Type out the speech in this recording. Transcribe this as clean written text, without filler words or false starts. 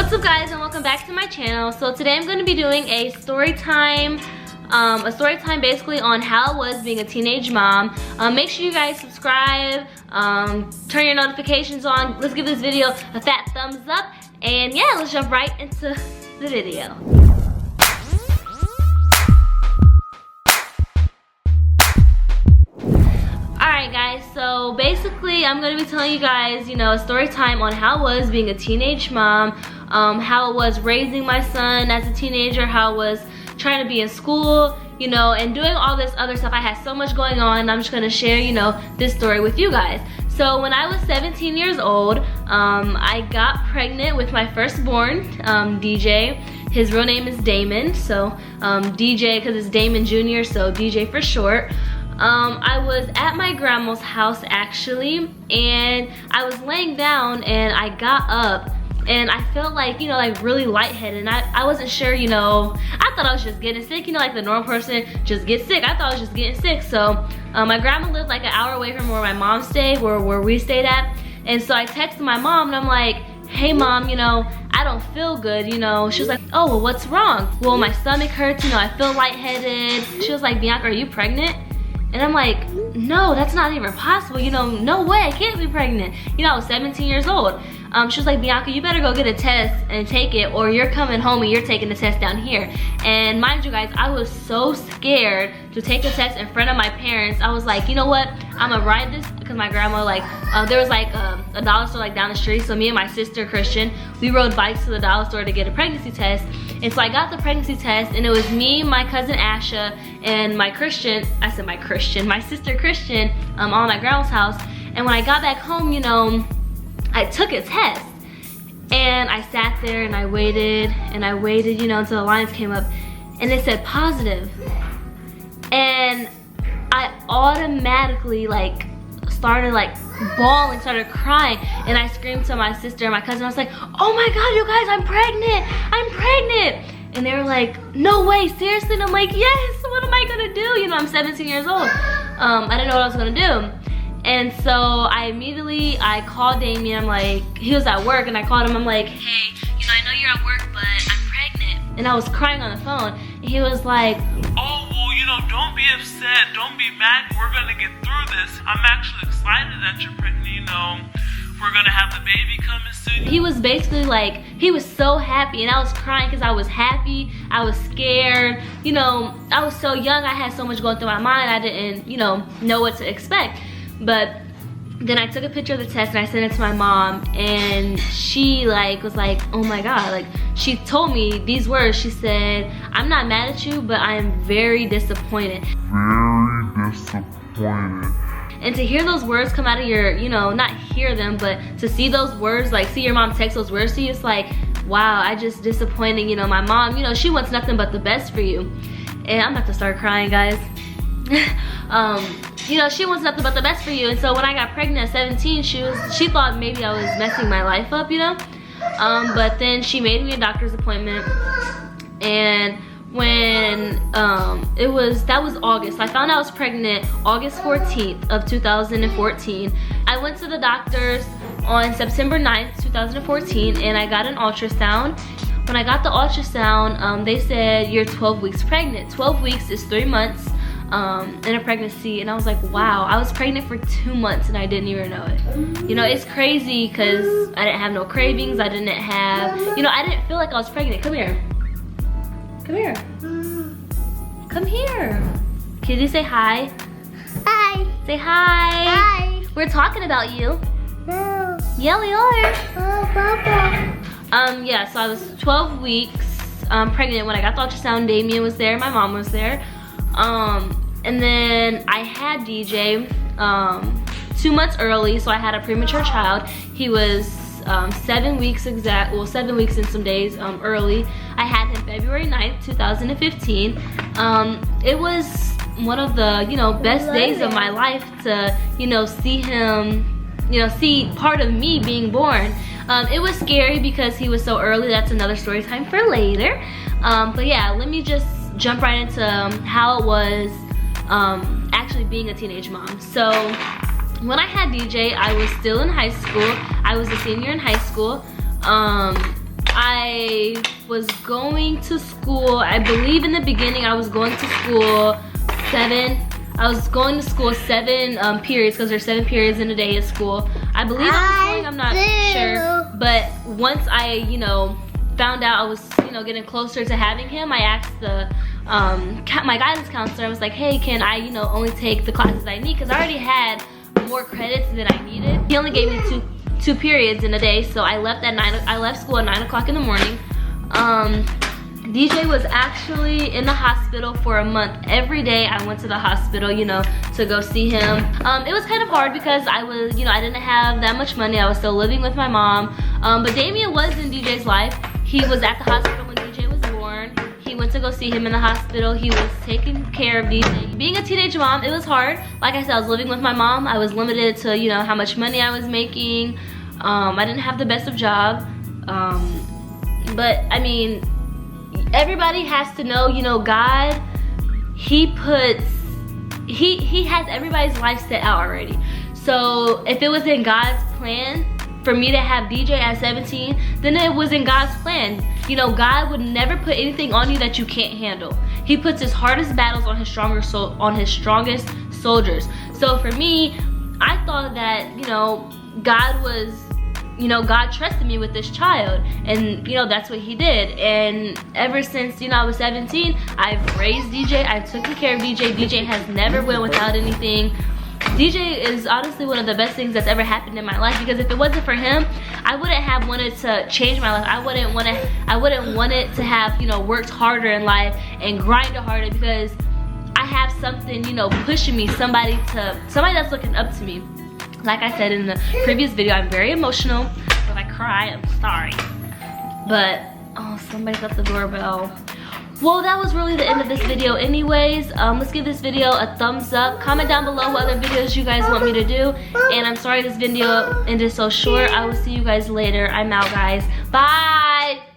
What's up guys, and welcome back to my channel. So today I'm going to be doing a story time basically on how it was being a teenage mom. Make sure you guys subscribe, turn your notifications on. Let's give this video a fat thumbs up, and yeah, let's jump right into the video. Alright guys, so basically I'm going to be telling you guys, a story time on how it was being a teenage mom, how it was raising my son as a teenager, how it was trying to be in school, and doing all this other stuff. I had so much going on, and I'm just going to share, this story with you guys. So when I was 17 years old, I got pregnant with my firstborn, DJ. His real name is Damon, so DJ because it's Damon Jr., so DJ for short. I was at my grandma's house actually, and I was laying down and I got up and I felt like, like really lightheaded, and I wasn't sure, I thought I was just getting sick, like the normal person just gets sick. I thought I was just getting sick. So my grandma lived like an hour away from where my mom stayed, where we stayed at, and so I texted my mom and I'm like, hey mom, I don't feel good, She was like, oh, well, what's wrong? Well, my stomach hurts, I feel lightheaded. She was like, Bianca, are you pregnant? And I'm like, no, that's not even possible. No way, I can't be pregnant. I was 17 years old. She was like, Bianca, you better go get a test and take it, or you're coming home and you're taking the test down here. And mind you guys, I was so scared to take a test in front of my parents. I was like, you know what? I'm gonna ride this, because my grandma, there was a dollar store down the street. So me and my sister, Christian, we rode bikes to the dollar store to get a pregnancy test. And so I got the pregnancy test, and it was me, my cousin Asha, and my sister Christian, all at my grandma's house. And when I got back home, I took a test, and I sat there and I waited until the lines came up, and it said positive. And I automatically started bawling, started crying, and I screamed to my sister and my cousin. I was like, oh my god, you guys, I'm pregnant. And they were like, no way, seriously? And I'm like, yes, what am I gonna do? I'm 17 years old. I didn't know what I was gonna do. And so I called Damien. I'm like, he was at work, and I called him. I'm like, hey, I know you're at work, but I'm pregnant. And I was crying on the phone, and he was like, oh, well, don't be upset, don't be mad, we're gonna get through this. I'm actually excited that you're pregnant, we're gonna have the baby coming soon. He was basically he was so happy, and I was crying because I was happy, I was scared, I was so young, I had so much going through my mind, I didn't, know what to expect. But then I took a picture of the test and I sent it to my mom, and she was like, oh my god, she told me these words. She said, I'm not mad at you, but I am very disappointed. Very disappointed. And to hear those words come out of your, not hear them, but to see those words, see your mom text those words to you, it's like, wow, I just disappointed, my mom, she wants nothing but the best for you. And I'm about to start crying, guys. She wants nothing but the best for you. And so when I got pregnant at 17, she thought maybe I was messing my life up, but then she made me a doctor's appointment, and when that was August. I found out I was pregnant August 14th of 2014. I went to the doctors on September 9th, 2014, and I got an ultrasound. When I got the ultrasound, they said you're 12 weeks pregnant. 12 weeks is 3 months in a pregnancy, and I was like, wow, I was pregnant for 2 months and I didn't even know it. It's crazy because I didn't have no cravings. I didn't have, I didn't feel like I was pregnant. Come here. Come here. Come here. Can you say hi? Hi. Say hi. Hi. We're talking about you. No. Yeah, we are. Oh, Papa. Yeah, so I was 12 weeks pregnant when I got the ultrasound. Damien was there, my mom was there. And then I had DJ 2 months early, so I had a premature child. He was 7 weeks exact, well, 7 weeks and some days early. I had him February 9th, 2015. It was one of the, best days of my life to, see him, see part of me being born. It was scary because he was so early. That's another story time for later. But yeah, let me just jump right into how it was actually being a teenage mom. So when I had DJ, I was still in high school. I was a senior in high school. I was going to school. I believe in the beginning I was going to school 7 periods, because there's 7 periods in a day at school. I believe I was going, I'm not sure. But once I, you know, found out I was, you know, getting closer to having him, I asked the my guidance counselor. I was like, hey, can I, you know, only take the classes I need, because I already had more credits than I needed. He only gave me two periods in a day, so I left school at 9 o'clock in the morning. DJ was actually in the hospital for a month. Every day I went to the hospital, you know, to go see him. It was kind of hard because I was, you know, I didn't have that much money. I was still living with my mom. But Damien was in DJ's life. He was at the hospital when DJ was born. He went to go see him in the hospital. He was taking care of DJ. Being a teenage mom, it was hard. Like I said, I was living with my mom. I was limited to, you know, how much money I was making. I didn't have the best of job. But I mean, everybody has to know, you know, God, he has everybody's life set out already. So if it was in God's plan for me to have DJ at 17, then it was in God's plan. You know, God would never put anything on you that you can't handle. He puts his hardest battles on his strongest soldiers. So for me, I thought that, you know, God trusted me with this child, and, you know, that's what he did. And ever since, you know, I was 17, I've raised DJ, I've taken care of DJ. DJ has never went without anything. DJ is honestly one of the best things that's ever happened in my life, because if it wasn't for him, I wouldn't have wanted to change my life. I wouldn't want it to have, you know, worked harder in life and grinded harder, because I have something, you know, pushing me, somebody that's looking up to me. Like I said in the previous video, I'm very emotional. So if I cry, I'm sorry. But, oh, somebody's at the doorbell. Well, that was really the end of this video anyways. Let's give this video a thumbs up. Comment down below what other videos you guys want me to do. And I'm sorry this video ended so short. I will see you guys later. I'm out, guys. Bye!